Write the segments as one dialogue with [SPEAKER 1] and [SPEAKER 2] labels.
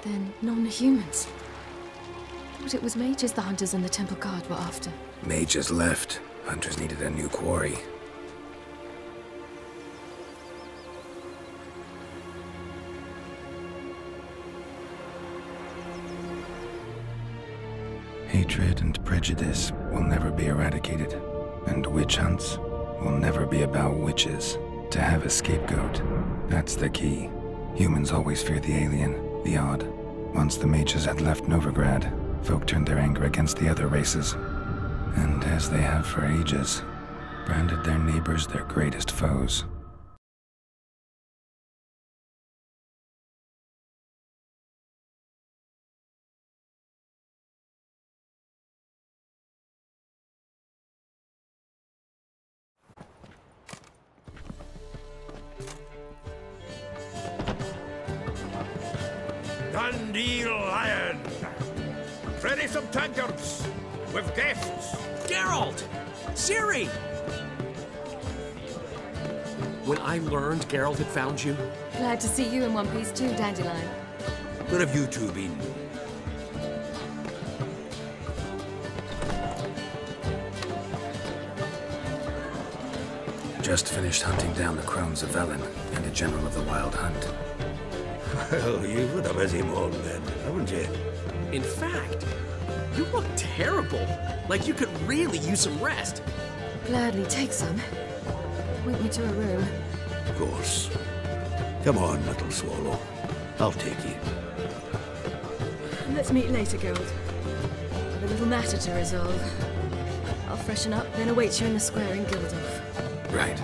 [SPEAKER 1] Then non-humans. But it was mages the hunters and the temple guard were after.
[SPEAKER 2] Mages left. Hunters needed a new quarry. Hatred and prejudice will never be eradicated, and witch hunts will never be about witches. To have a scapegoat, that's the key. Humans always fear the alien, the odd. Once the mages had left Novigrad, folk turned their anger against the other races, and as they have for ages, branded their neighbors their greatest foes.
[SPEAKER 3] Dundee Lion! Ready some tankards with guests!
[SPEAKER 4] Geralt! Ciri! When I learned Geralt had found you...
[SPEAKER 1] Glad to see you in one piece too, Dandelion.
[SPEAKER 3] Where have you two been?
[SPEAKER 2] Just finished hunting down the crones of Velen and a general of the Wild Hunt.
[SPEAKER 3] Well, you've had a busy morning then, haven't you?
[SPEAKER 4] In fact, you look terrible. Like you could really use some rest.
[SPEAKER 1] Gladly take some. Point me to a room.
[SPEAKER 3] Of course. Come on, little swallow. I'll take you.
[SPEAKER 1] Let's meet later, Gold. I've a little matter to resolve. I'll freshen up, then await you in the square in Gildorf.
[SPEAKER 2] Right.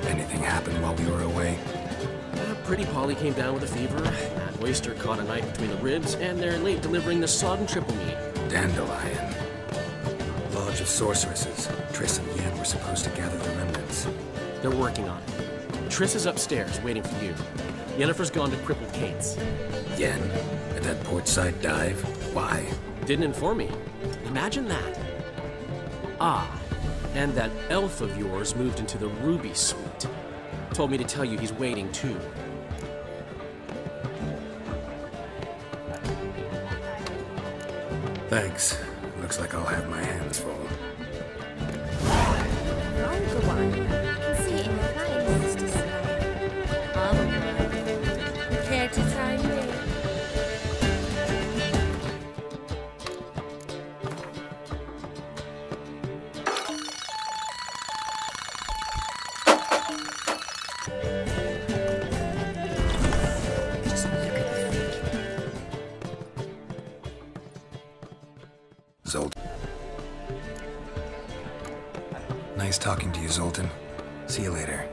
[SPEAKER 2] Anything happened while we were away?
[SPEAKER 4] Pretty Polly came down with a fever. That waster caught a knife between the ribs, and they're late delivering the sodden triple meat.
[SPEAKER 2] Dandelion. Lodge of Sorceresses. Triss and Yen were supposed to gather the remnants.
[SPEAKER 4] They're working on it. Triss is upstairs, waiting for you. Yennefer's gone to crippled Kate's.
[SPEAKER 2] Yen? At that portside dive? Why?
[SPEAKER 4] Didn't inform me. Imagine that. Ah, and that elf of yours moved into the Ruby Suite. Told me to tell you he's waiting too.
[SPEAKER 2] Thanks. Looks like I'll have my hands full.
[SPEAKER 5] Oh, go on. I can see it in your eyes, Mr. Snow. Care to try me?
[SPEAKER 2] Zoltan. Nice talking to you, Zoltan. See you later.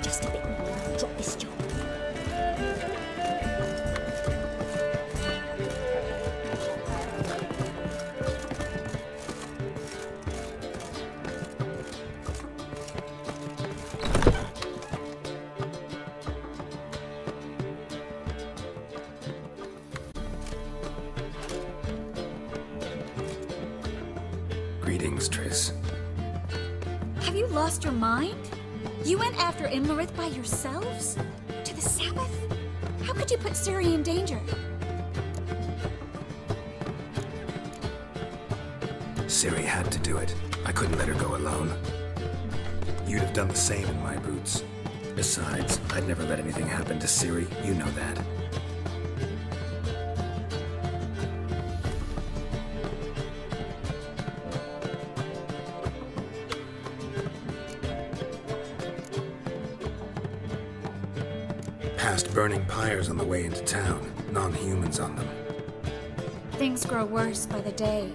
[SPEAKER 5] Just a bit more. Drop this job.
[SPEAKER 2] Greetings, Triss.
[SPEAKER 5] Have you lost your mind? You went after Imlerith by yourselves? To the Sabbath? How could you put Ciri in danger?
[SPEAKER 2] Ciri had to do it. I couldn't let her go alone. You'd have done the same in my boots. Besides, I'd never let anything happen to Ciri. You know that. Past burning pyres on the way into town. Non-humans on them.
[SPEAKER 5] Things grow worse by the day.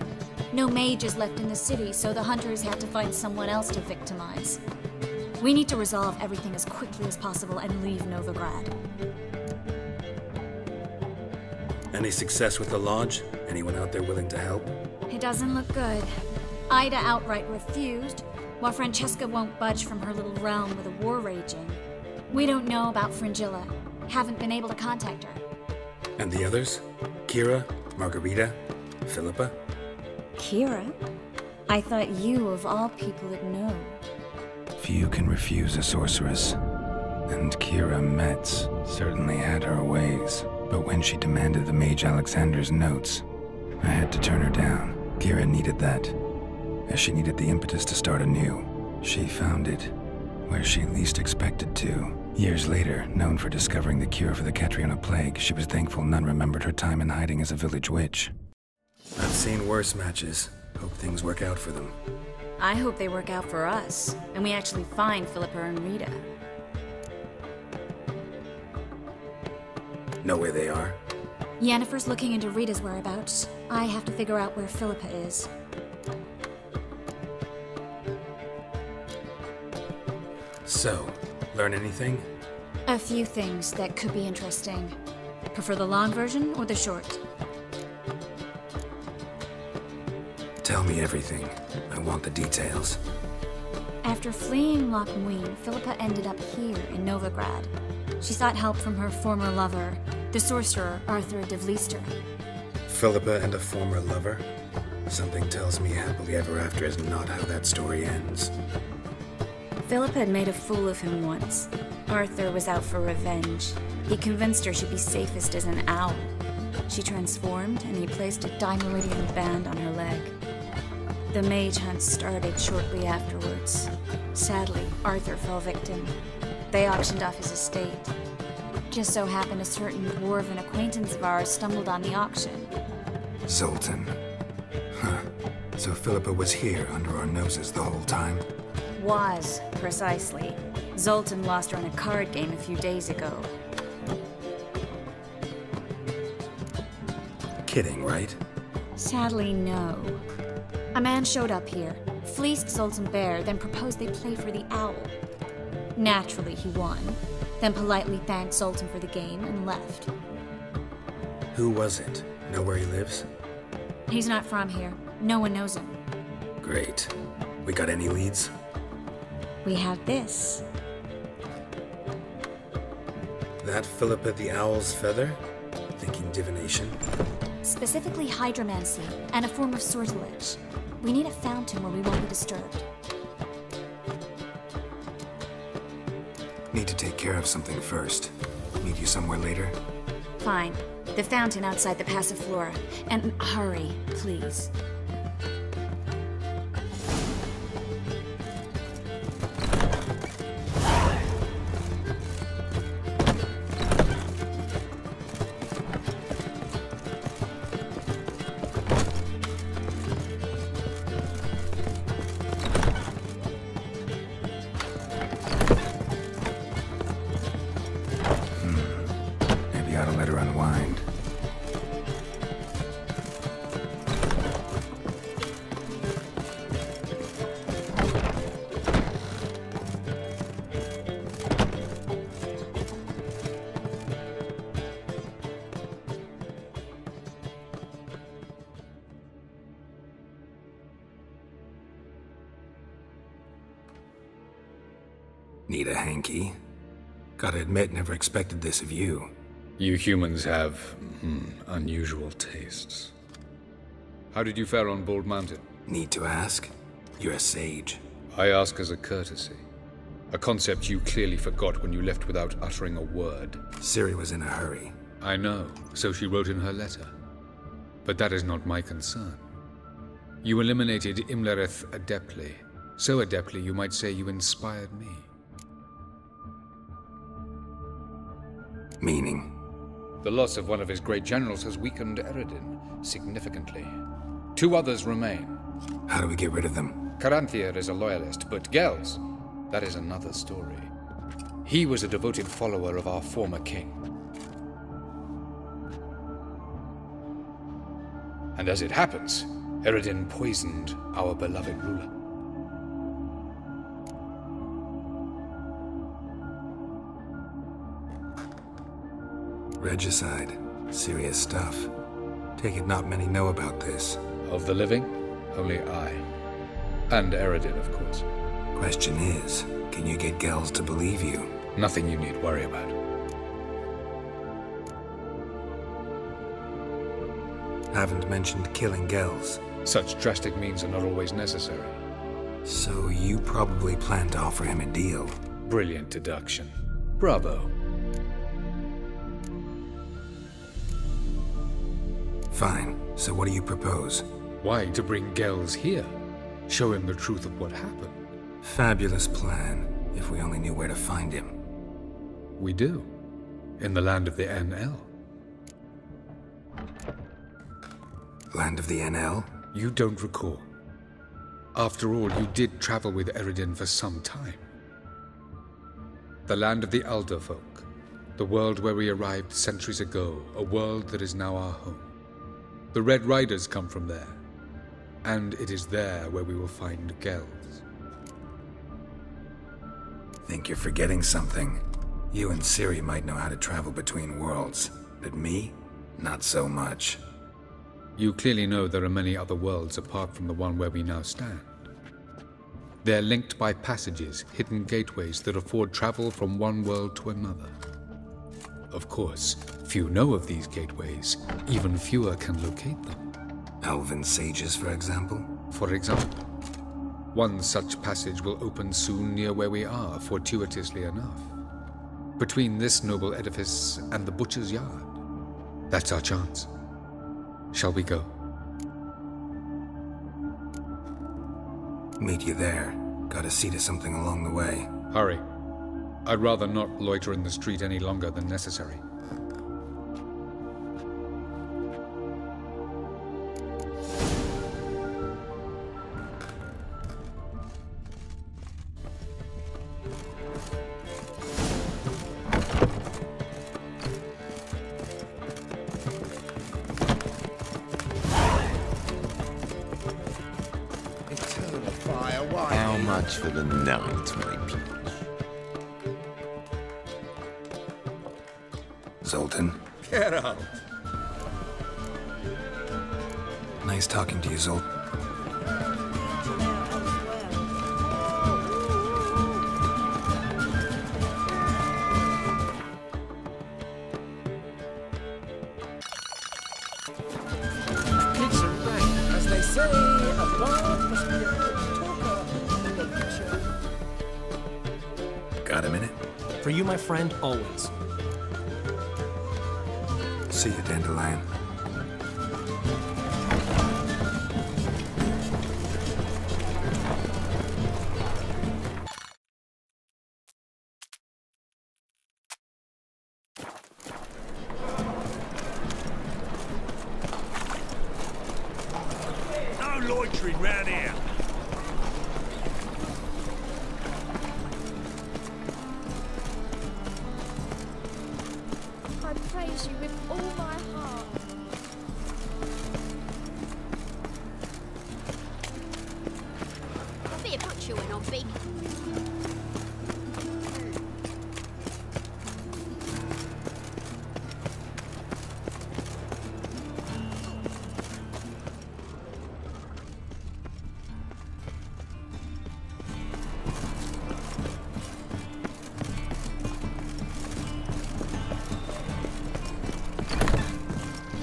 [SPEAKER 5] No mages left in the city, so the hunters had to find someone else to victimize. We need to resolve everything as quickly as possible and leave Novigrad.
[SPEAKER 2] Any success with the lodge? Anyone out there willing to help?
[SPEAKER 5] It doesn't look good. Ida outright refused, while Francesca won't budge from her little realm with a war raging. We don't know about Fringilla. Haven't been able to contact her.
[SPEAKER 2] And the others? Kira, Margarita, Philippa?
[SPEAKER 5] Kira? I thought you, of all people, would know.
[SPEAKER 2] Few can refuse a sorceress. And Kira Metz certainly had her ways. But when she demanded the Mage Alexander's notes, I had to turn her down. Kira needed that, as she needed the impetus to start anew. She found it where she least expected to. Years later, known for discovering the cure for the Catriona plague, she was thankful none remembered her time in hiding as a village witch. I've seen worse matches. Hope things work out for them.
[SPEAKER 5] I hope they work out for us, and we actually find Philippa and Rita.
[SPEAKER 2] Know where they are?
[SPEAKER 5] Yennefer's looking into Rita's whereabouts. I have to figure out where Philippa is.
[SPEAKER 2] So, learn anything?
[SPEAKER 5] A few things that could be interesting. Prefer the long version or the short?
[SPEAKER 2] Tell me everything. I want the details.
[SPEAKER 5] After fleeing Loch Muin, Philippa ended up here in Novigrad. She sought help from her former lover, the sorcerer Arthur de Vlister.
[SPEAKER 2] Philippa and a former lover? Something tells me happily ever after is not how that story ends.
[SPEAKER 5] Philippa had made a fool of him once. Arthur was out for revenge. He convinced her she'd be safest as an owl. She transformed, and he placed a Dimeridian band on her leg. The mage hunt started shortly afterwards. Sadly, Arthur fell victim. They auctioned off his estate. Just so happened a certain dwarven acquaintance of ours stumbled on the auction.
[SPEAKER 2] Zoltan. Huh. So Philippa was here under our noses the whole time?
[SPEAKER 5] Was, precisely. Zoltan lost her in a card game a few days ago.
[SPEAKER 2] Kidding, right?
[SPEAKER 5] Sadly, no. A man showed up here, fleeced Zoltan bare, then proposed they play for the owl. Naturally, he won, then politely thanked Zoltan for the game and left.
[SPEAKER 2] Who was it? Know where he lives?
[SPEAKER 5] He's not from here. No one knows him.
[SPEAKER 2] Great. We got any leads?
[SPEAKER 5] We have this.
[SPEAKER 2] That Philippa the Owl's feather? Thinking divination?
[SPEAKER 5] Specifically hydromancy, and a form of sortilege. We need a fountain where we won't be disturbed.
[SPEAKER 2] Need to take care of something first. Meet you somewhere later?
[SPEAKER 5] Fine. The fountain outside the Passiflora. And hurry, please.
[SPEAKER 2] Maybe I ought to let her unwind. Need a hanky? Gotta admit, never expected this of you.
[SPEAKER 6] You humans have, unusual tastes. How did you fare on Bald Mountain?
[SPEAKER 2] Need to ask? You're a sage.
[SPEAKER 6] I ask as a courtesy. A concept you clearly forgot when you left without uttering a word.
[SPEAKER 2] Ciri was in a hurry.
[SPEAKER 6] I know, so she wrote in her letter. But that is not my concern. You eliminated Imlerith adeptly. So adeptly you might say you inspired me.
[SPEAKER 2] Meaning?
[SPEAKER 6] The loss of one of his great generals has weakened Eredin significantly. 2 others remain.
[SPEAKER 2] How do we get rid of them?
[SPEAKER 6] Caranthier is a loyalist, but Gels, that is another story. He was a devoted follower of our former king. And as it happens, Eredin poisoned our beloved ruler.
[SPEAKER 2] Regicide. Serious stuff. Take it not many know about this.
[SPEAKER 6] Of the living, only I. And Eredin, of course.
[SPEAKER 2] Question is, can you get Gels to believe you?
[SPEAKER 6] Nothing you need worry about.
[SPEAKER 2] Haven't mentioned killing Gels.
[SPEAKER 6] Such drastic means are not always necessary.
[SPEAKER 2] So you probably plan to offer him a deal.
[SPEAKER 6] Brilliant deduction. Bravo.
[SPEAKER 2] Fine. So what do you propose?
[SPEAKER 6] Why, to bring Gels here? Show him the truth of what happened.
[SPEAKER 2] Fabulous plan, if we only knew where to find him.
[SPEAKER 6] We do. In the land of the NL.
[SPEAKER 2] Land of the NL?
[SPEAKER 6] You don't recall. After all, you did travel with Eredin for some time. The land of the Elder folk. The world where we arrived centuries ago. A world that is now our home. The Red Riders come from there. And it is there where we will find Gels.
[SPEAKER 2] Think you're forgetting something. You and Ciri might know how to travel between worlds, but me? Not so much.
[SPEAKER 6] You clearly know there are many other worlds apart from the one where we now stand. They're linked by passages, hidden gateways that afford travel from one world to another. Of course, few know of these gateways. Even fewer can locate them.
[SPEAKER 2] Elven sages, for example?
[SPEAKER 6] For example. One such passage will open soon near where we are, fortuitously enough. Between this noble edifice and the butcher's yard. That's our chance. Shall we go?
[SPEAKER 2] Meet you there. Gotta see to something along the way.
[SPEAKER 6] Hurry. I'd rather not loiter in the street any longer than necessary.
[SPEAKER 3] How much for the night, my peach?
[SPEAKER 2] Zoltan.
[SPEAKER 3] Get out!
[SPEAKER 2] Nice talking to you, Zoltan.
[SPEAKER 7] Pigs are right, as they say, a bard must be a good talker and a preacher.
[SPEAKER 2] Got a minute?
[SPEAKER 4] For you, my friend, always.
[SPEAKER 2] See you, Dandelion.
[SPEAKER 8] No loitering round here.
[SPEAKER 9] I praise you with all my heart.
[SPEAKER 10] A bit of butcher went on big.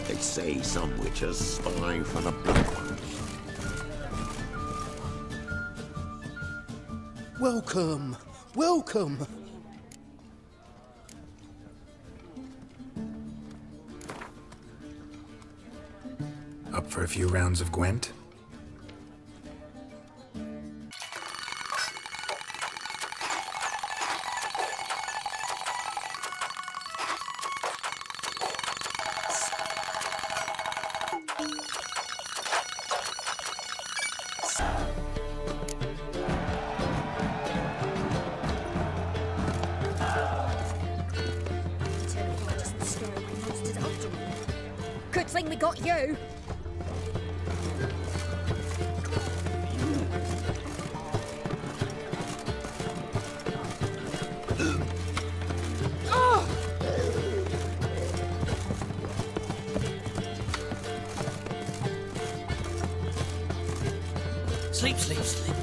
[SPEAKER 3] They say some witches spy for the blood ones.
[SPEAKER 7] Welcome, welcome.
[SPEAKER 2] Up for a few rounds of Gwent?
[SPEAKER 9] Terrified doesn't scare away monsters after all. Good thing we got you.
[SPEAKER 7] Sleep, sleep, sleep.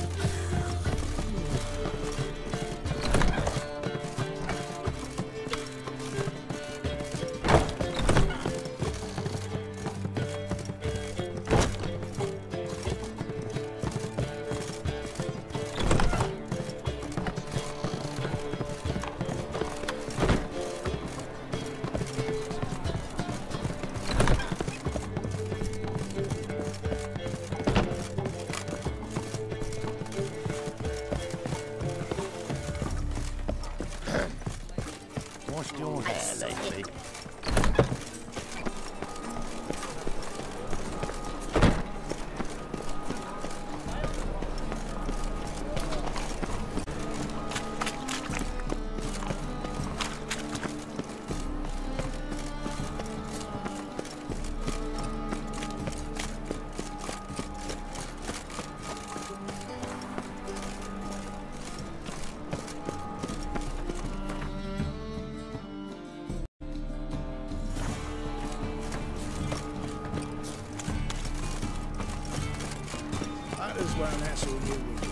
[SPEAKER 7] Others won't hassle you with it.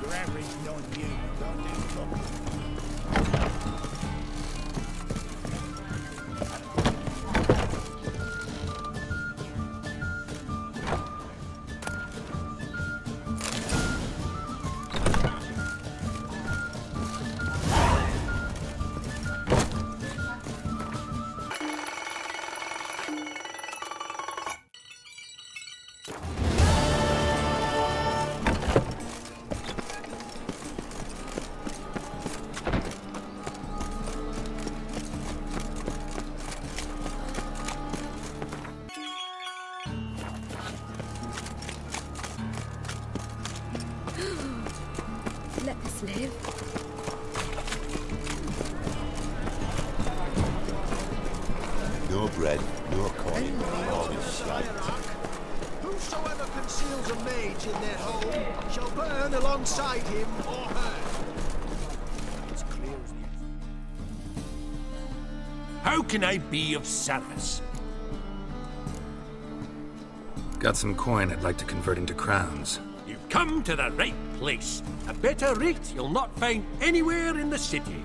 [SPEAKER 7] Your average non-human don't do talking.
[SPEAKER 1] Let us live.
[SPEAKER 3] No bread, no coin, all is shite.
[SPEAKER 10] Whosoever conceals a mage in their home shall burn alongside him or her. It's clear as the...
[SPEAKER 8] How can I be of service?
[SPEAKER 2] Got some coin I'd like to convert into crowns.
[SPEAKER 8] You've come to the right place. A better rate you'll not find anywhere in the city.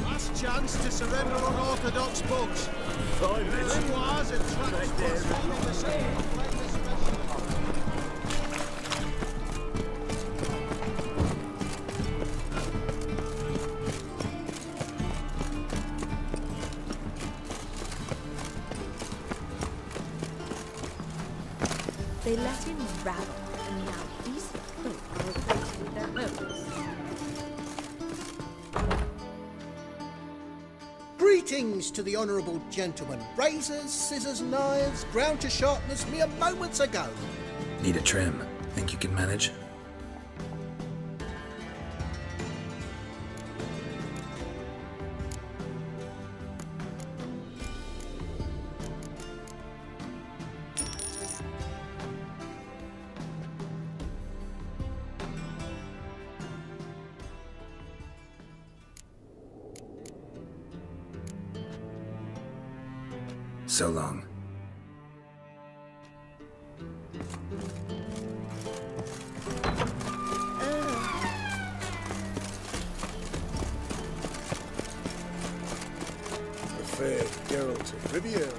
[SPEAKER 10] Last chance to surrender unorthodox bugs. Memoirs and tracts transforming the same flame especially.
[SPEAKER 1] They let him rattle, and now he's with their nose.
[SPEAKER 10] Greetings to the honourable gentleman. Razors, scissors, knives, ground to sharpness mere moments ago.
[SPEAKER 2] Need a trim. Think you can manage? So long.
[SPEAKER 7] Preferred Geralt of Rivia.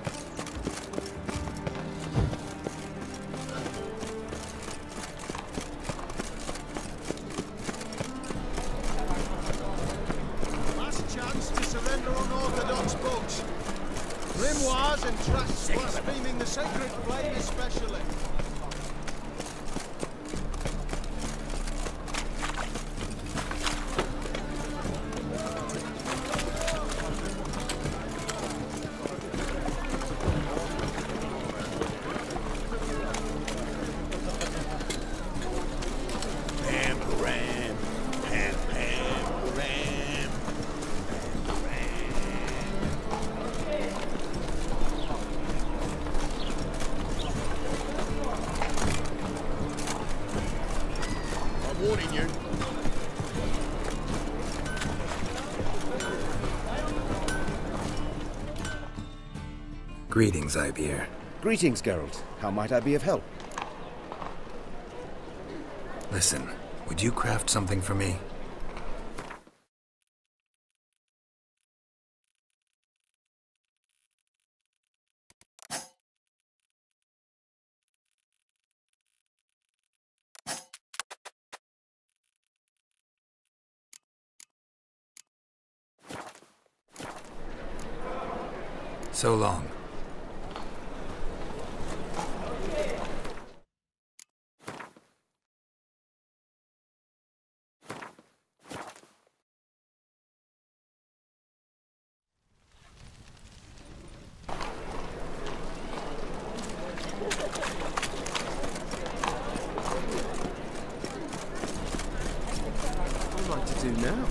[SPEAKER 10] Last chance to surrender unorthodox bugs. Grimoires and tracts blaspheming the sacred flame especially.
[SPEAKER 3] Pam, ram, pam, pam, ram.
[SPEAKER 10] I'm warning you.
[SPEAKER 2] Greetings, Ibeer.
[SPEAKER 11] Greetings, Geralt. How might I be of help?
[SPEAKER 2] Listen, would you craft something for me? So long.
[SPEAKER 11] What would I like to do now?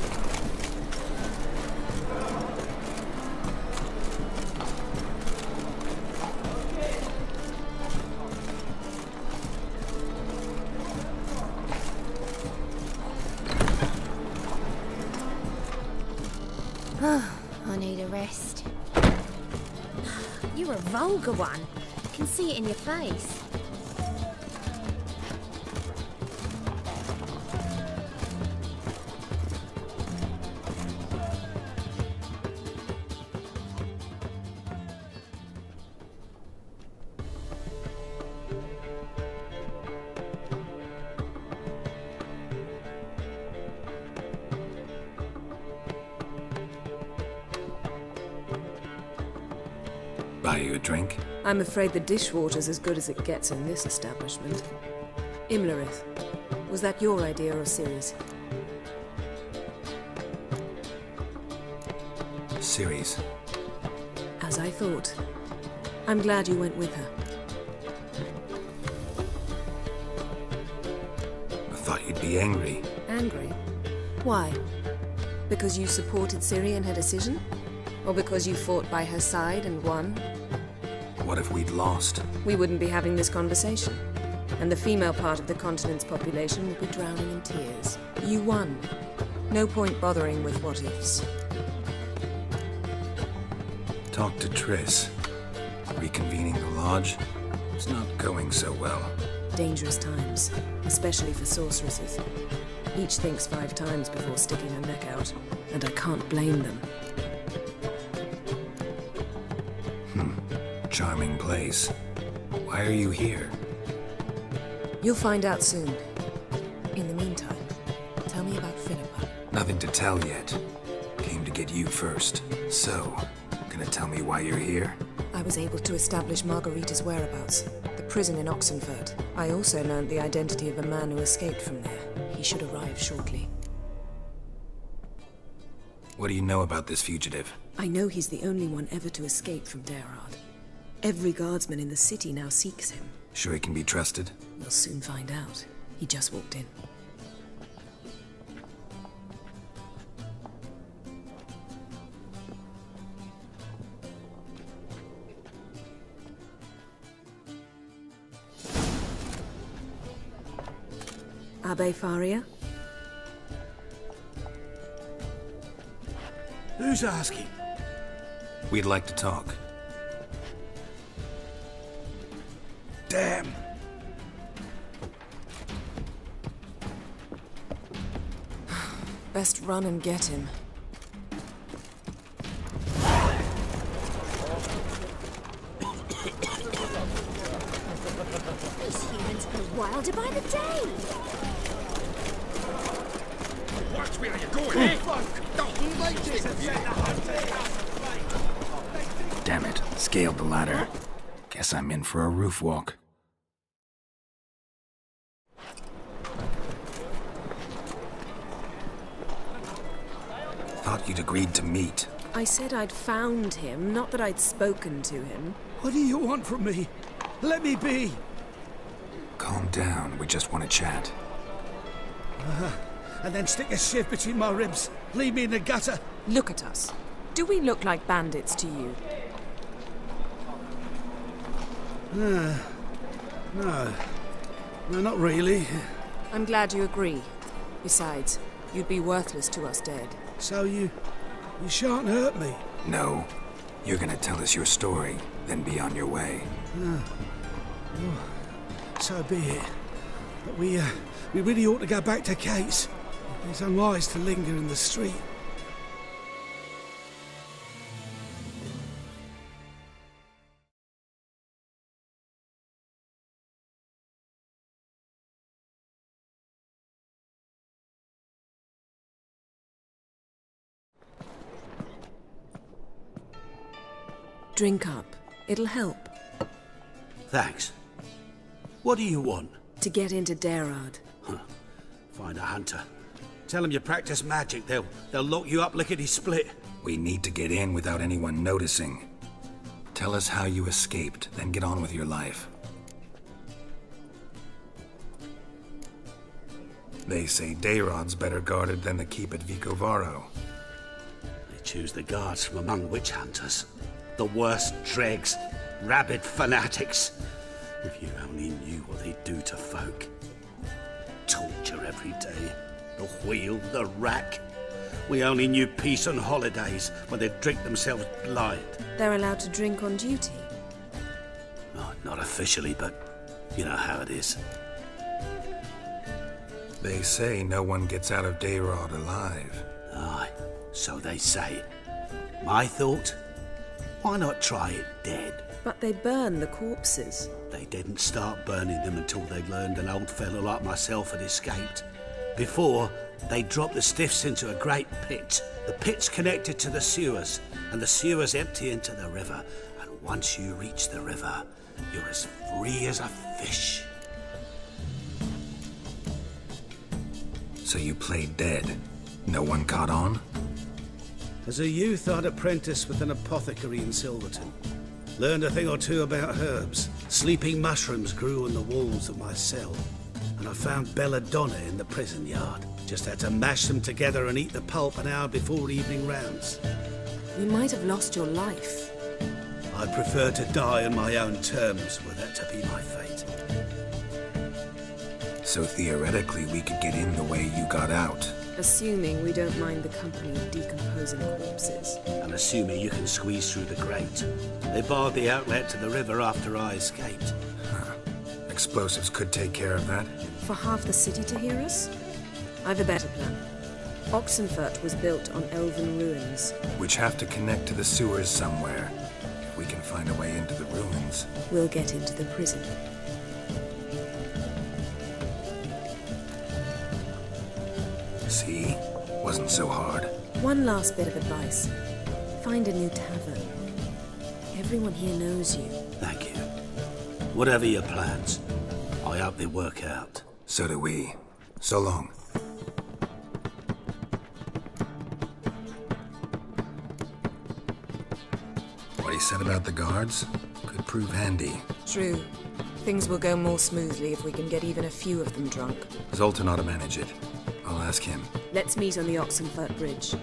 [SPEAKER 9] rest. You're a vulgar one. I can see it in your face.
[SPEAKER 2] Buy you a drink?
[SPEAKER 12] I'm afraid the dishwater's as good as it gets in this establishment. Imlerith, was that your idea or Ciri's?
[SPEAKER 2] Ciri's.
[SPEAKER 12] As I thought. I'm glad you went with her.
[SPEAKER 2] I thought you'd be angry.
[SPEAKER 12] Angry? Why? Because you supported Ciri in her decision? Or because you fought by her side and won?
[SPEAKER 2] What if we'd lost?
[SPEAKER 12] We wouldn't be having this conversation. And the female part of the continent's population would be drowning in tears. You won. No point bothering with what-ifs.
[SPEAKER 2] Talk to Triss. Reconvening the lodge? It's not going so well.
[SPEAKER 12] Dangerous times, especially for sorceresses. Each thinks 5 times before sticking her neck out, and I can't blame them.
[SPEAKER 2] Charming place. Why are you here?
[SPEAKER 12] You'll find out soon. In the meantime, tell me about Philippa.
[SPEAKER 2] Nothing to tell yet. Came to get you first. So, gonna tell me why you're here?
[SPEAKER 12] I was able to establish Margarita's whereabouts. The prison in Oxenford. I also learned the identity of a man who escaped from there. He should arrive shortly.
[SPEAKER 2] What do you know about this fugitive?
[SPEAKER 12] I know he's the only one ever to escape from Derard. Every guardsman in the city now seeks him.
[SPEAKER 2] Sure he can be trusted?
[SPEAKER 12] We'll soon find out. He just walked in. Abbe Faria?
[SPEAKER 3] Who's asking?
[SPEAKER 2] We'd like to talk.
[SPEAKER 3] Damn.
[SPEAKER 12] Best run and get him.
[SPEAKER 9] These humans go wilder by the day.
[SPEAKER 6] Watch where you're going, eh?
[SPEAKER 2] Damn it. Scaled the ladder. Guess I'm in for a roof walk. Thought you'd agreed to meet.
[SPEAKER 12] I said I'd found him, not that I'd spoken to him.
[SPEAKER 3] What do you want from me? Let me be.
[SPEAKER 2] Calm down. We just want to chat.
[SPEAKER 3] And then stick a sieve between my ribs. Leave me in the gutter.
[SPEAKER 12] Look at us. Do we look like bandits to you?
[SPEAKER 3] No. No, not really.
[SPEAKER 12] I'm glad you agree. Besides, you'd be worthless to us dead.
[SPEAKER 3] So you shan't hurt me?
[SPEAKER 2] No. You're gonna tell us your story, then be on your way.
[SPEAKER 3] So be it. But we really ought to go back to Kate's. It's unwise to linger in the street.
[SPEAKER 12] Drink up. It'll help.
[SPEAKER 3] Thanks. What do you want?
[SPEAKER 12] To get into Derard.
[SPEAKER 3] Find a hunter. Tell them you practice magic. They'll lock you up lickety-split.
[SPEAKER 2] We need to get in without anyone noticing. Tell us how you escaped, then get on with your life. They say Dayrod's better guarded than the keep at Vicovaro.
[SPEAKER 3] They choose the guards from among witch hunters. The worst dregs, rabid fanatics. If you only knew what they do to folk. Torture every day. The wheel, the rack. We only knew peace on holidays when they'd drink themselves blind.
[SPEAKER 12] They're allowed to drink on duty?
[SPEAKER 3] Oh, not officially, but you know how it is.
[SPEAKER 2] They say no one gets out of Dayrod alive.
[SPEAKER 3] Aye, so they say. My thought? Why not try it dead?
[SPEAKER 12] But they burn the corpses.
[SPEAKER 3] They didn't start burning them until they'd learned an old fellow like myself had escaped. Before, they dropped the stiffs into a great pit. The pit's connected to the sewers, and the sewers empty into the river. And once you reach the river, you're as free as a fish.
[SPEAKER 2] So you played dead? No one caught on?
[SPEAKER 3] As a youth, I'd apprenticed with an apothecary in Silverton. Learned a thing or two about herbs. Sleeping mushrooms grew on the walls of my cell. And I found belladonna in the prison yard. Just had to mash them together and eat the pulp an hour before evening rounds.
[SPEAKER 12] You might have lost your life.
[SPEAKER 3] I'd prefer to die on my own terms, were that to be my fate.
[SPEAKER 2] So theoretically, we could get in the way you got out.
[SPEAKER 12] Assuming we don't mind the company of decomposing corpses.
[SPEAKER 3] And assuming you can squeeze through the grate. They barred the outlet to the river after I escaped.
[SPEAKER 2] Huh. Explosives could take care of that?
[SPEAKER 12] For half the city to hear us? I've a better plan. Oxenfurt was built on elven ruins.
[SPEAKER 2] Which have to connect to the sewers somewhere. If we can find a way into the ruins.
[SPEAKER 12] We'll get into the prison.
[SPEAKER 2] See? Wasn't so hard.
[SPEAKER 12] One last bit of advice. Find a new tavern. Everyone here knows you.
[SPEAKER 3] Thank you. Whatever your plans, I hope they work out.
[SPEAKER 2] So do we. So long. What he said about the guards could prove handy.
[SPEAKER 12] True. Things will go more smoothly if we can get even a few of them drunk.
[SPEAKER 2] Zoltan ought to manage it. I'll ask him.
[SPEAKER 12] Let's meet on the Oxenfurt Bridge.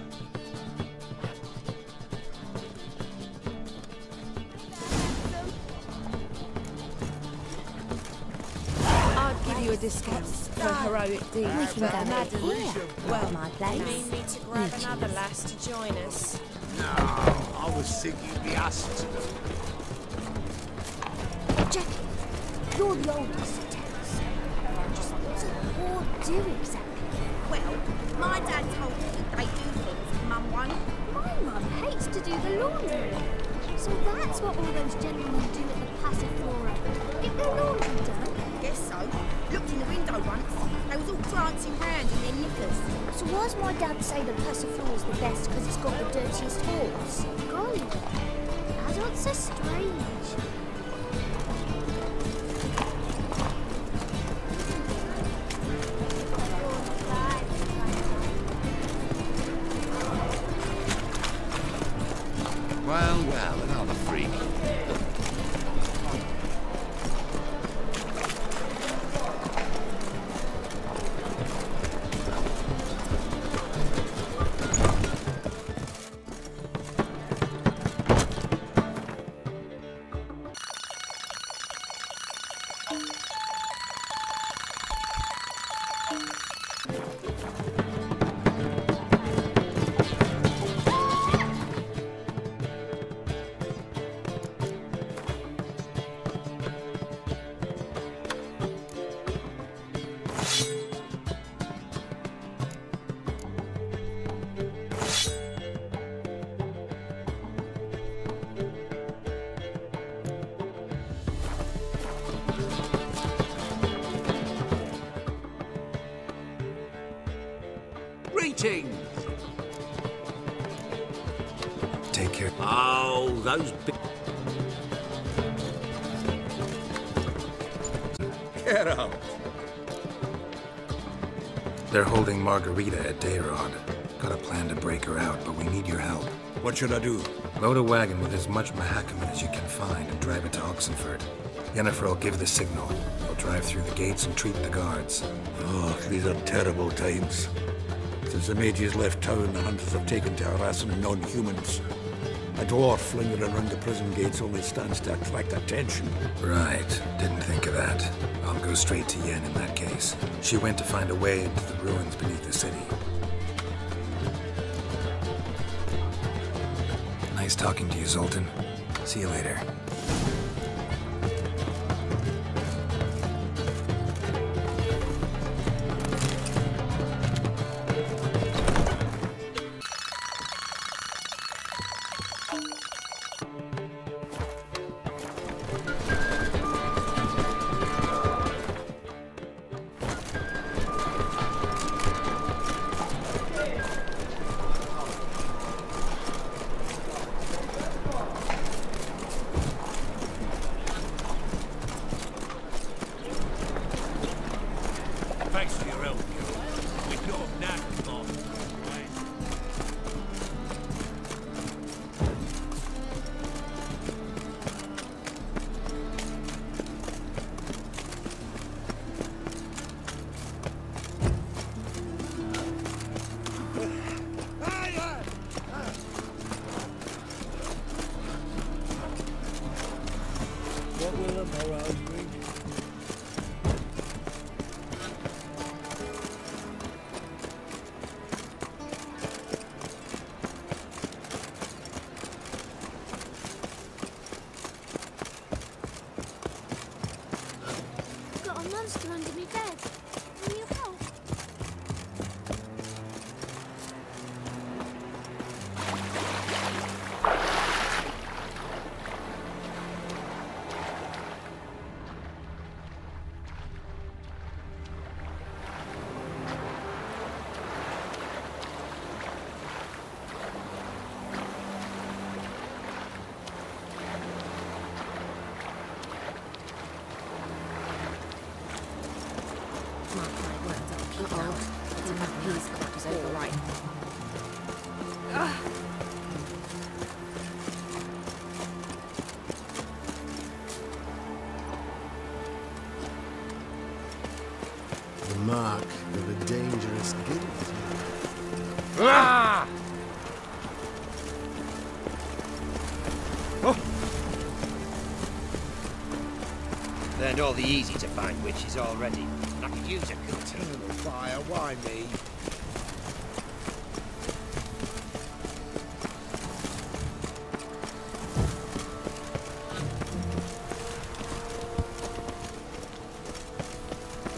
[SPEAKER 13] I'd give you a discount for heroic deeds.
[SPEAKER 9] We can go over here.
[SPEAKER 13] Well,
[SPEAKER 9] my place.
[SPEAKER 13] You mean me to grab another lass to join us?
[SPEAKER 10] No, I was thinking the asked.
[SPEAKER 9] Jackie, you're the oldest. What's a whore do exactly?
[SPEAKER 14] Well, my dad told me they do things if Mum won't.
[SPEAKER 9] My mum hates to do the laundry. So that's what all those gentlemen do at the Passiflora. Get their laundry done?
[SPEAKER 14] Guess so. Looked in the window once. They was all prancing round in their knickers.
[SPEAKER 9] So why's my dad say the Passiflora's the best because it's got the dirtiest horse? Golly, adults are strange.
[SPEAKER 10] Well, another freak.
[SPEAKER 8] Greetings!
[SPEAKER 2] Take care.
[SPEAKER 8] Oh, those big...
[SPEAKER 10] Get out!
[SPEAKER 2] They're holding Margarita at Dayrod. Got a plan to break her out, but we need your help.
[SPEAKER 10] What should I do?
[SPEAKER 2] Load a wagon with as much Mahakaman as you can find and drive it to Oxenfurt. Yennefer will give the signal. They'll drive through the gates and treat the guards.
[SPEAKER 10] Oh, these are terrible times. Since the mages left town, the hunters have taken to harassing non-humans. A dwarf lingering around the prison gates only stands to attract attention.
[SPEAKER 2] Right. Didn't think of that. I'll go straight to Yen in that case. She went to find a way into the ruins beneath the city. Nice talking to you, Zoltan. See you later.
[SPEAKER 8] Thanks for your help, girl. We could have napped off.
[SPEAKER 7] What will the morrow bring?
[SPEAKER 9] Got a monster under me bed. Will you help?
[SPEAKER 13] Mark my words, I'll keep out. It's a Maccabee's clock is overripe.
[SPEAKER 15] The mark of a dangerous guilt.
[SPEAKER 7] Ah!
[SPEAKER 16] Learned all the easy to find witches already. I could use a good
[SPEAKER 7] Eternal fire, why me?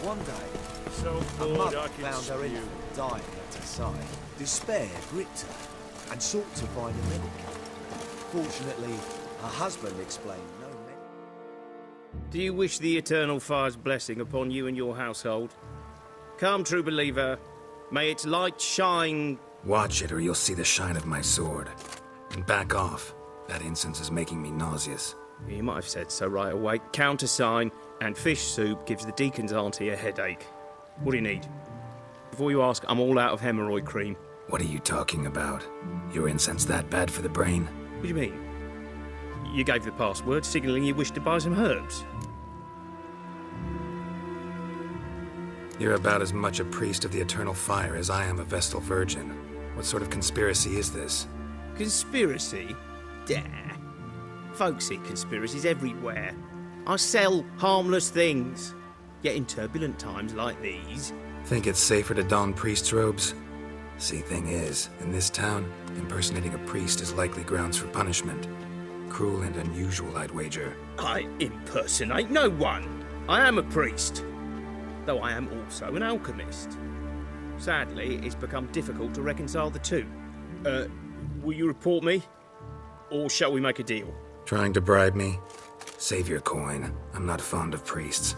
[SPEAKER 17] One day,
[SPEAKER 8] So
[SPEAKER 17] a
[SPEAKER 8] bored
[SPEAKER 17] mother
[SPEAKER 8] I can
[SPEAKER 17] found her
[SPEAKER 8] spew.
[SPEAKER 17] infant dying at her side. Despair gripped her and sought to find a medic. Fortunately, her husband explained no medic.
[SPEAKER 18] Do you wish the Eternal Fire's blessing upon you and your household? Come, true believer. May its light shine...
[SPEAKER 2] Watch it or you'll see the shine of my sword. And back off. That incense is making me nauseous.
[SPEAKER 18] You might have said so right away. Countersign and fish soup gives the deacon's auntie a headache. What do you need? Before you ask, I'm all out of hemorrhoid cream.
[SPEAKER 2] What are you talking about? Your incense that bad for the brain?
[SPEAKER 18] What do you mean? You gave the password, signalling you wished to buy some herbs.
[SPEAKER 2] You're about as much a priest of the Eternal Fire as I am a Vestal Virgin. What sort of conspiracy is this?
[SPEAKER 18] Conspiracy? Dah. Folks see conspiracies everywhere. I sell harmless things. Yet in turbulent times like these...
[SPEAKER 2] Think it's safer to don priest's robes? See, thing is, in this town, impersonating a priest is likely grounds for punishment. Cruel and unusual, I'd wager.
[SPEAKER 18] I impersonate no one. I am a priest. Though I am also an alchemist. Sadly, it's become difficult to reconcile the two. Will you report me? Or shall we make a deal?
[SPEAKER 2] Trying to bribe me? Save your coin. I'm not fond of priests.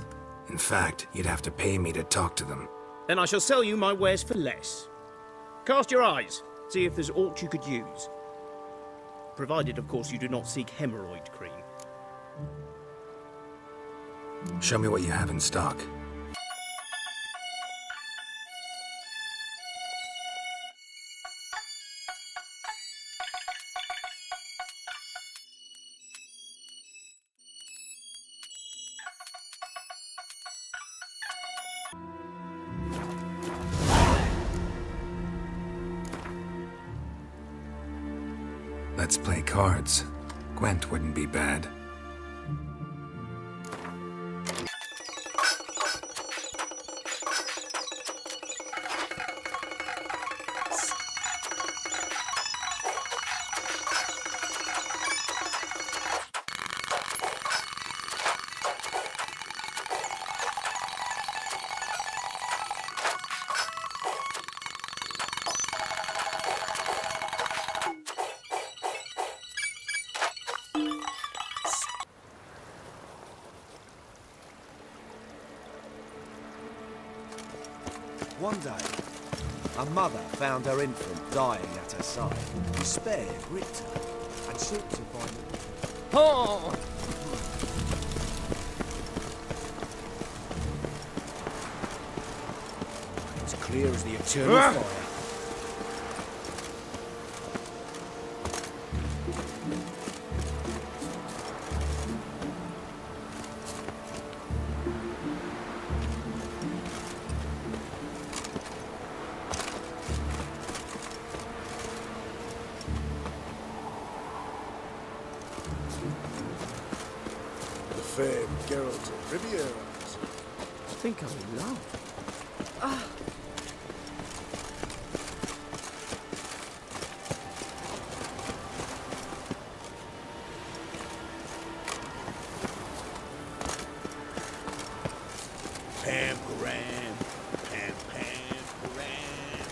[SPEAKER 2] In fact, you'd have to pay me to talk to them.
[SPEAKER 18] Then I shall sell you my wares for less. Cast your eyes. See if there's aught you could use. Provided, of course, you do not seek hemorrhoid cream.
[SPEAKER 2] Show me what you have in stock. Let's play cards. Gwent wouldn't be bad.
[SPEAKER 17] One day, a mother found her infant dying at her side. Despair gripped her and sought to find it.
[SPEAKER 7] Oh!
[SPEAKER 17] It's clear as the eternal fire.
[SPEAKER 15] The famed Geralt of Riviera.
[SPEAKER 7] I think I'm in love.
[SPEAKER 1] Ah.
[SPEAKER 3] Pam Param, Pam Pam Param.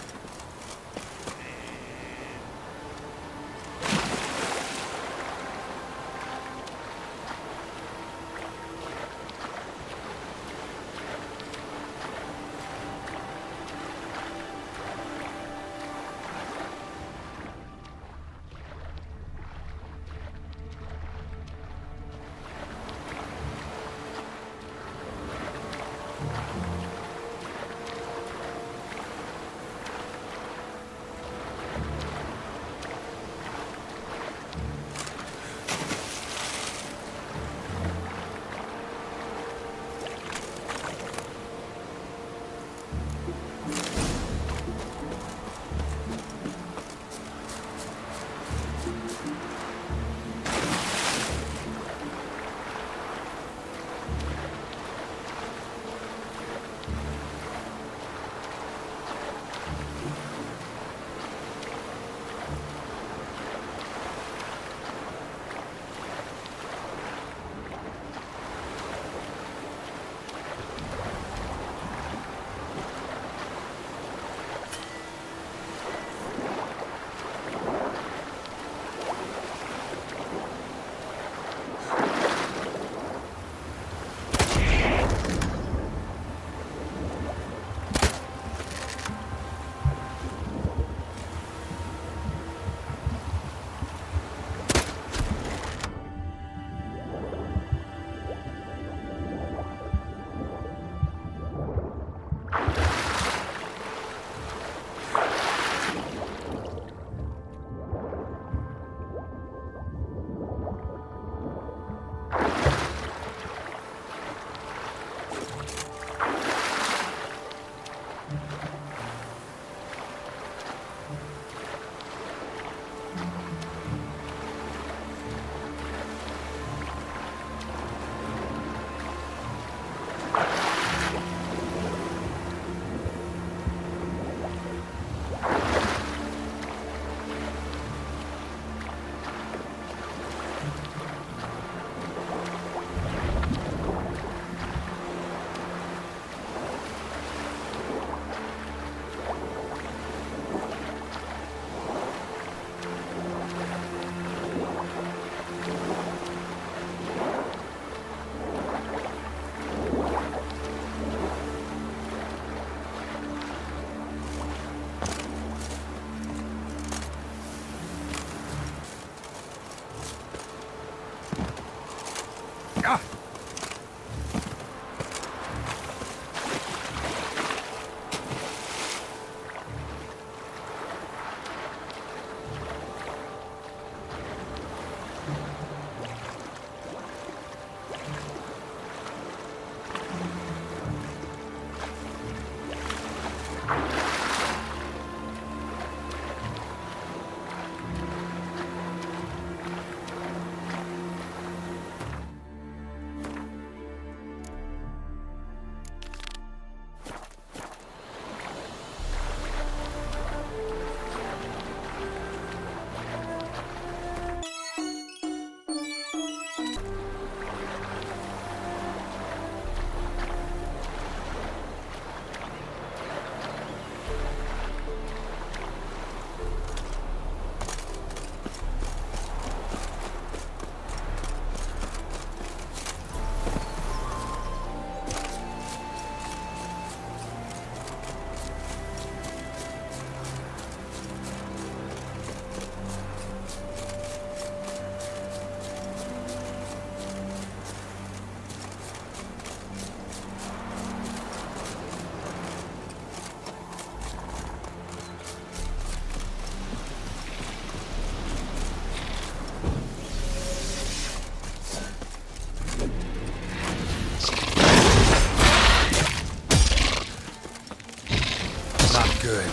[SPEAKER 2] good.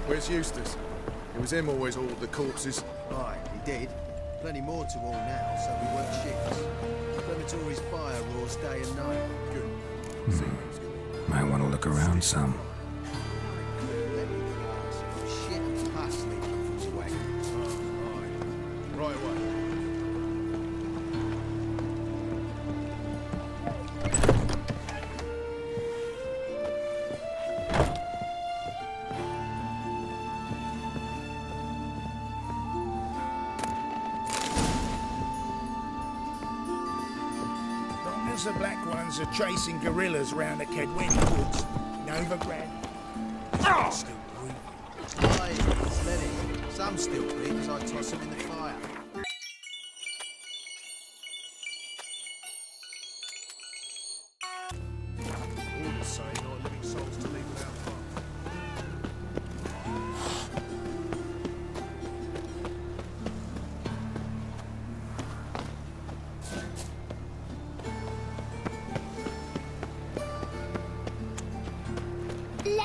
[SPEAKER 15] Where's Eustace? It was him always hauled the corpses.
[SPEAKER 17] Right, he did. Plenty more to haul now, so we work shifts. Crematory's fire roars day and night. Good.
[SPEAKER 2] Might want to look around some.
[SPEAKER 17] Shit and pus leaking from his wagon.
[SPEAKER 15] Right away.
[SPEAKER 19] The black ones are chasing gorillas round the Kedweni woods. Nova Grand. Still breathing.
[SPEAKER 17] Aye, steady. Some still breathe as I toss them in the fire.
[SPEAKER 15] All the same, not living souls to leave without fire.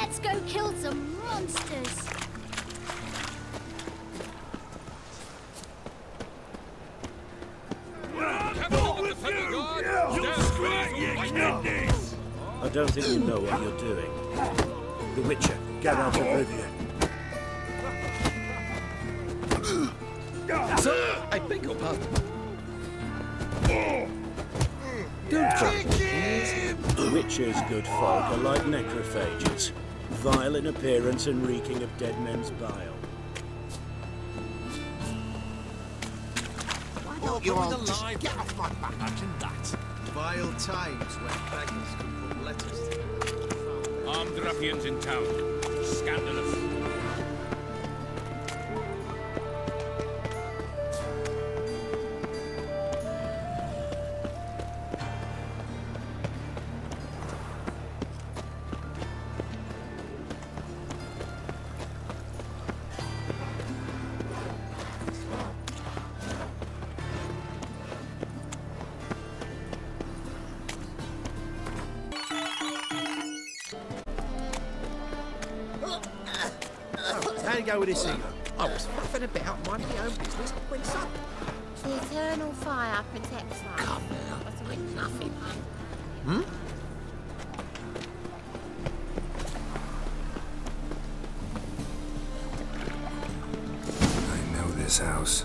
[SPEAKER 9] Let's go kill some monsters.
[SPEAKER 3] I don't think you know what you're doing. The Witcher, get out of Rivia.
[SPEAKER 7] Sir, I beg your pardon.
[SPEAKER 3] Don't kick him! Witchers, good folk, are like necrophages, vile in appearance and reeking of dead men's bile.
[SPEAKER 7] Why not
[SPEAKER 20] you
[SPEAKER 7] go
[SPEAKER 20] all
[SPEAKER 7] with the
[SPEAKER 20] just
[SPEAKER 7] live?
[SPEAKER 20] get off my back.
[SPEAKER 7] Imagine that.
[SPEAKER 20] Vile times when beggars can put letters together.
[SPEAKER 21] Armed ruffians in town. Scandalous.
[SPEAKER 20] How'd it go with this thing?
[SPEAKER 7] I was fluffing about minding my own business when some...
[SPEAKER 13] The eternal fire protects us.
[SPEAKER 7] Come now.
[SPEAKER 13] What's with
[SPEAKER 7] Nothing.
[SPEAKER 20] Hmm?
[SPEAKER 2] I know this house.